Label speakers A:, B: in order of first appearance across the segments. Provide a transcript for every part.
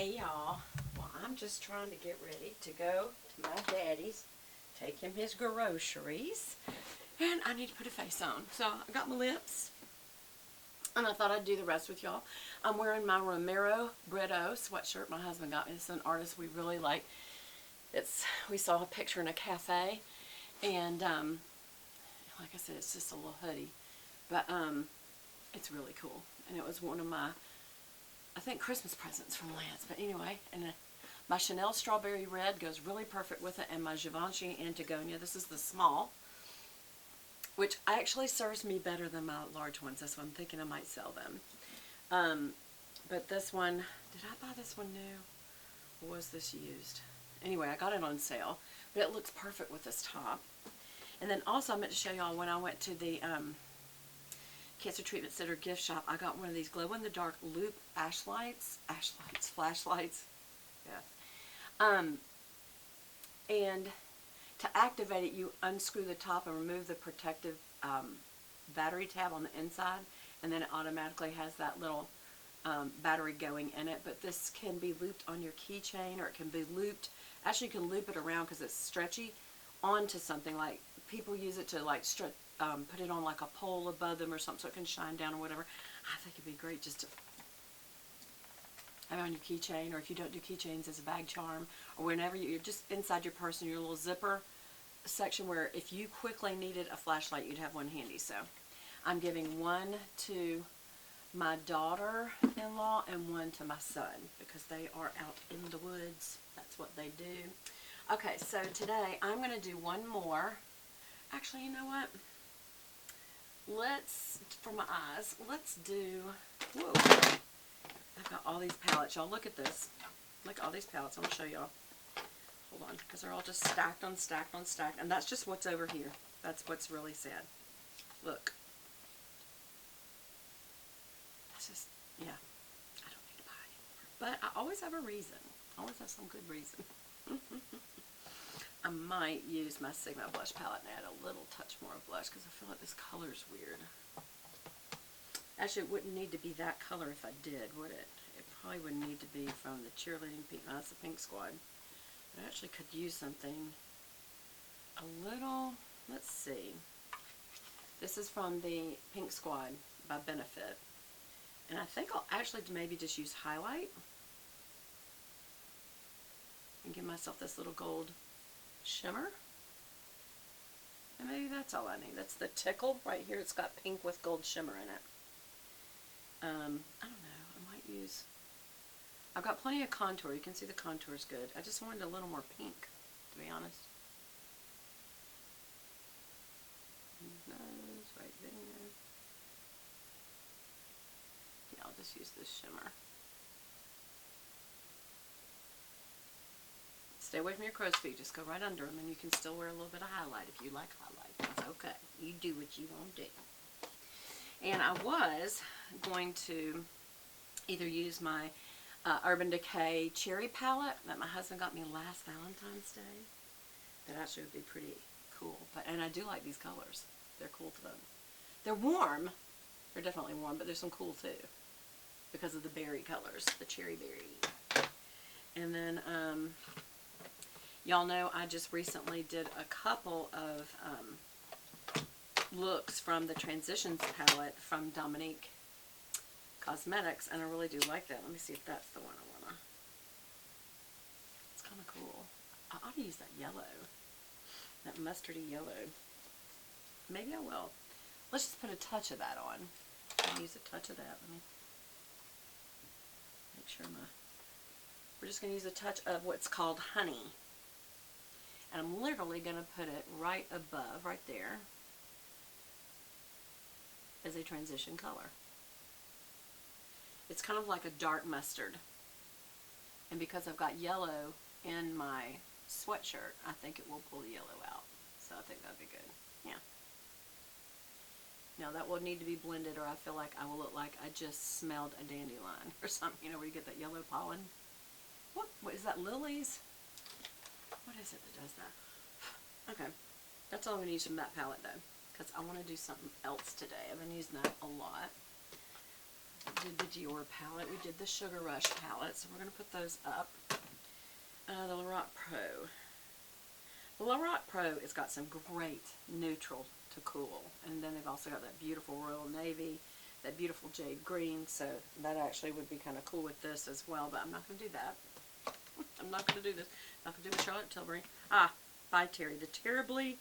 A: Hey y'all. Well, I'm just trying to get ready to go to my daddy's, take him his groceries, and I need to put a face on. So I got my lips, and I thought I'd do the rest with y'all. I'm wearing my Romero Bretto sweatshirt my husband got me. It's an artist we really like. We saw a picture in a cafe, and like I said, it's just a little hoodie, but it's really cool, and it was one of my, I think, Christmas presents from Lance. But anyway, and my Chanel Strawberry Red goes really perfect with it, and my Givenchy Antigonia. This is the small, which actually serves me better than my large ones. That's why I'm thinking I might sell them. But this one, did I buy this one new, or was this used? Anyway, I got it on sale, but it looks perfect with this top. And then also I meant to show y'all when I went to the Cancer Treatment Center gift shop, I got one of these glow-in-the-dark loop flashlights. Yeah. And to activate it, you unscrew the top and remove the protective battery tab on the inside, and then it automatically has that little battery going in it. But this can be looped on your keychain, or it can be looped, actually you can loop it around because it's stretchy, onto something. Like people use it to like put it on like a pole above them or something so it can shine down or whatever. I think it'd be great just to have it on your keychain, or if you don't do keychains, as a bag charm, or whenever you're just inside your purse in your little zipper section, where if you quickly needed a flashlight, you'd have one handy. So I'm giving one to my daughter-in-law and one to my son because they are out in the woods. That's what they do. Okay, so today I'm going to do one more. Actually, you know what? For my eyes, let's do, whoa, I've got all these palettes. Y'all look at this. Look at all these palettes. I'm going to show y'all. Hold on, because they're all just stacked on stacked on stacked. And that's just what's over here. That's what's really sad. Look. That's just, yeah. I don't need to buy anymore. But I always have a reason. I always have some good reason. I might use my Sigma blush palette and add a little touch more of blush because I feel like this color's weird. Actually, it wouldn't need to be that color if I did, would it? It probably would need to be from the Cheerleading Pink. No, that's the Pink Squad. But I actually could use something a little, let's see. This is from the Pink Squad by Benefit. And I think I'll actually maybe just use highlight and give myself this little gold shimmer. And maybe that's all I need. That's the Tickle right here. It's got pink with gold shimmer in it. I don't know. I might use, I've got plenty of contour. You can see the contour is good. I just wanted a little more pink, to be honest. Nose right there. Yeah, I'll just use this shimmer. Stay away from your crow's feet. Just go right under them, and you can still wear a little bit of highlight if you like highlight. That's okay. You do what you want to do. And I was going to either use my Urban Decay Cherry palette that my husband got me last Valentine's Day. That actually would be pretty cool. And I do like these colors. They're cool to them. They're warm. They're definitely warm, but there's some cool too because of the berry colors, the cherry berry. And then y'all know I just recently did a couple of looks from the Transitions palette from Dominique Cosmetics, and I really do like that. Let me see if that's the one I want to. It's kind of cool. I ought to use that yellow, that mustardy yellow. Maybe I will. Let's just put a touch of that on. I'll use a touch of that. Let me make sure we're just going to use a touch of what's called Honey. And I'm literally going to put it right above, right there, as a transition color. It's kind of like a dark mustard. And because I've got yellow in my sweatshirt, I think it will pull the yellow out. So I think that'd be good. Yeah. Now that will need to be blended, or I feel like I will look like I just smelled a dandelion or something, you know, where you get that yellow pollen. What is that, lilies? What is it that does that? Okay, that's all I'm going to use from that palette though, because I want to do something else today. I've been using that a lot. did the Dior palette. We did the Sugar Rush palette, so we're going to put those up. The Lorac Pro. The Lorac Pro has got some great neutral to cool. And then they've also got that beautiful Royal Navy, that beautiful Jade Green. So that actually would be kind of cool with this as well, but I'm not going to do that. I'm not going to do this. I'm not going to do the Charlotte Tilbury. By Terry. The Terribly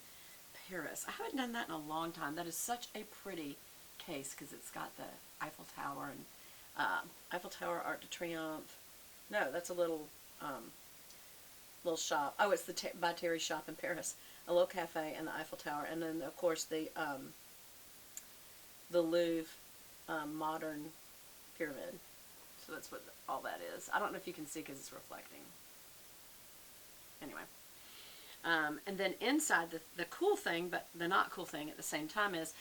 A: Paris. I haven't done that in a long time. That is such a pretty case because it's got the Eiffel Tower and Eiffel Tower, Arc de Triomphe. No, that's a little shop. Oh, it's the By Terry shop in Paris. A little cafe and the Eiffel Tower, and then of course the Louvre modern pyramid. So that's what all that is. I don't know if you can see because it's reflecting. Anyway. And then inside, the cool thing, but the not cool thing at the same time is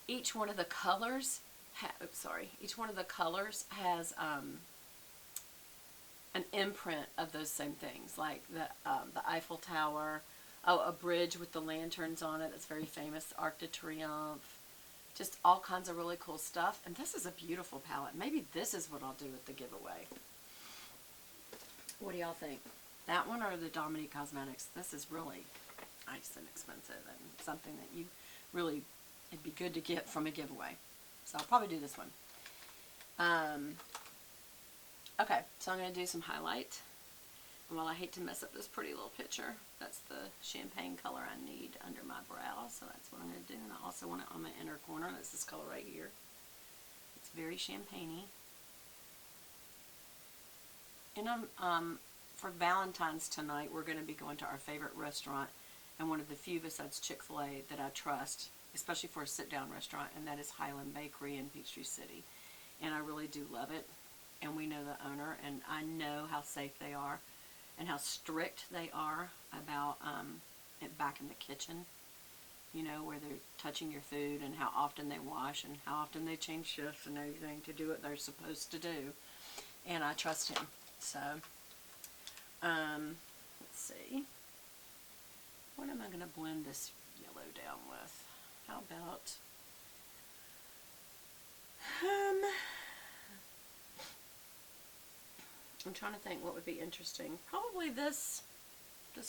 A: each one of the colors, each one of the colors has an imprint of those same things, like the Eiffel Tower, a bridge with the lanterns on it that's very famous, Arc de Triomphe, just all kinds of really cool stuff. And this is a beautiful palette. Maybe this is what I'll do with the giveaway. What do y'all think? That one or the Dominique Cosmetics? This is really nice and expensive and something that you really, it'd be good to get from a giveaway. So I'll probably do this one. Okay, so I'm going to do some highlight. And while I hate to mess up this pretty little picture, that's the champagne color I need under my brow. So that's what I'm going to do. And I also want it on my inner corner. That's this color right here. It's very champagne-y. And for Valentine's tonight, we're going to be going to our favorite restaurant, and one of the few besides Chick-fil-A that I trust, especially for a sit-down restaurant, and that is Highland Bakery in Peachtree City. And I really do love it, and we know the owner, and I know how safe they are and how strict they are about it back in the kitchen, you know, where they're touching your food and how often they wash and how often they change shifts and everything to do what they're supposed to do. And I trust him. So, let's see. What am I going to blend this yellow down with? How about, I'm trying to think what would be interesting. Probably this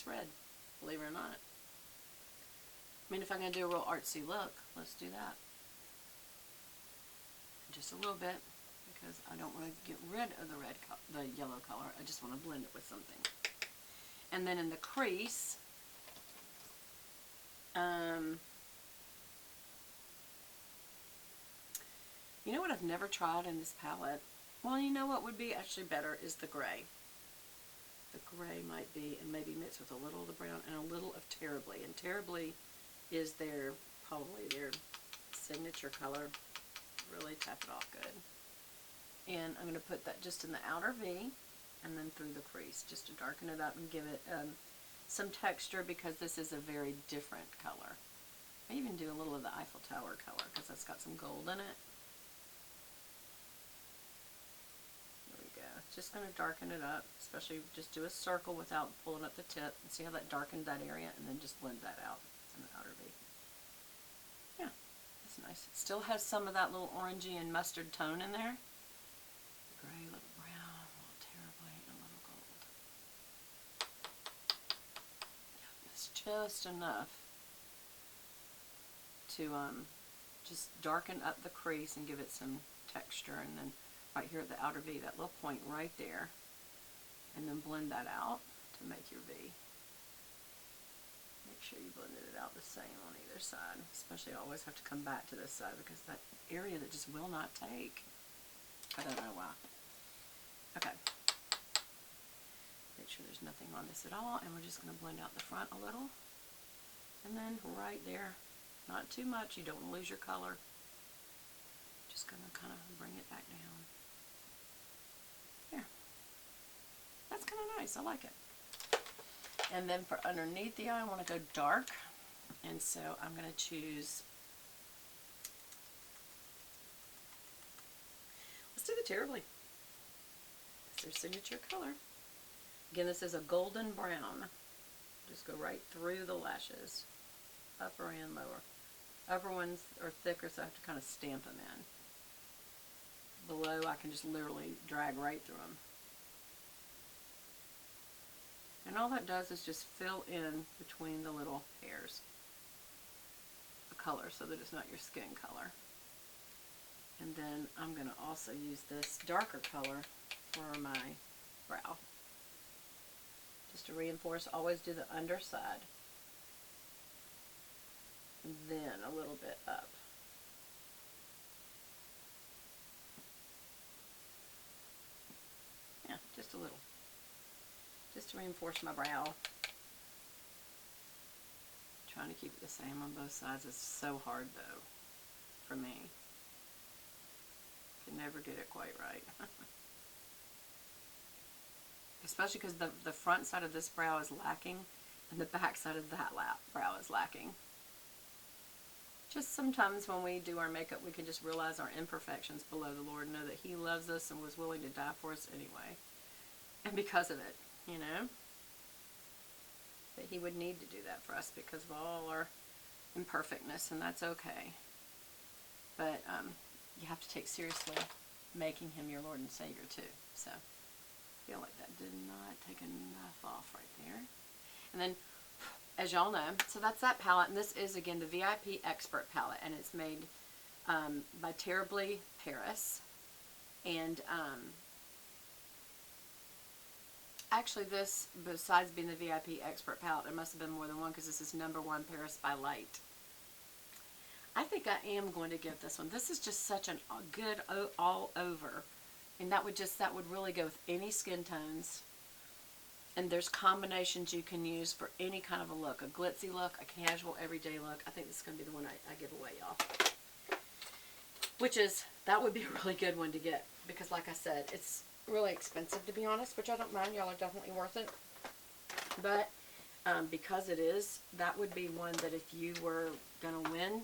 A: red, believe it or not. I mean, if I'm going to do a real artsy look, let's do that. Just a little bit, because I don't want to get rid of the yellow color. I just want to blend it with something. And then in the crease, you know what I've never tried in this palette? Well, you know what would be actually better is the gray. The gray might be, and maybe mixed with a little of the brown and a little of Terribly. And Terribly is probably their signature color. Really tap it off good. And I'm going to put that just in the outer V and then through the crease just to darken it up and give it some texture, because this is a very different color. I even do a little of the Eiffel Tower color because that's got some gold in it. There we go. Just going to darken it up, especially just do a circle without pulling up the tip. And see how that darkened that area, and then just blend that out in the outer V. Yeah, that's nice. It still has some of that little orangey and mustard tone in there. Gray, a little brown, a little Terribly, and a little gold. Yeah, it's just enough to just darken up the crease and give it some texture. And then right here at the outer V, that little point right there, and then blend that out to make your V. Make sure you blended it out the same on either side. Especially I always have to come back to this side because that area that just will not take. I don't know why. Okay. Make sure there's nothing on this at all, and we're just going to blend out the front a little. And then right there, not too much, you don't want to lose your color. Just going to kind of bring it back down. There. That's kind of nice, I like it. And then for underneath the eye, I want to go dark. And so I'm going to choose, let's do the Terribly. It's their signature color. Again, this is a golden brown. Just go right through the lashes, upper and lower. Upper ones are thicker, so I have to kind of stamp them in. below, I can just literally drag right through them. And all that does is just fill in between the little hairs the color so that it's not your skin color. And then I'm going to also use this darker color for my brow. Just to reinforce, always do the underside. And then a little bit up. Yeah, just a little. Just to reinforce my brow. Trying to keep it the same on both sides. It's so hard though, for me. Can never get it quite right. Especially because the front side of this brow is lacking and the back side of that brow is lacking. Just sometimes when we do our makeup, we can just realize our imperfections below the Lord and know that He loves us and was willing to die for us anyway. And because of it, you know, that He would need to do that for us because of all our imperfectness, and that's okay. But you have to take seriously making Him your Lord and Savior too. So I feel like that did not take enough off right there. And then, as y'all know, so that's that palette, and this is again the VIP Expert palette, and it's made by Terribly Paris. And actually, this, besides being the VIP Expert palette, there must have been more than one because this is #1 Paris by Light. I think I am going to give this one. This is just such a good all over, and that would really go with any skin tones. And there's combinations you can use for any kind of a look, a glitzy look, a casual everyday look. I think this is going to be the one I give away, y'all. That would be a really good one to get because, like I said, it's really expensive to be honest, which I don't mind. Y'all are definitely worth it. But because it is, that would be one that if you were going to win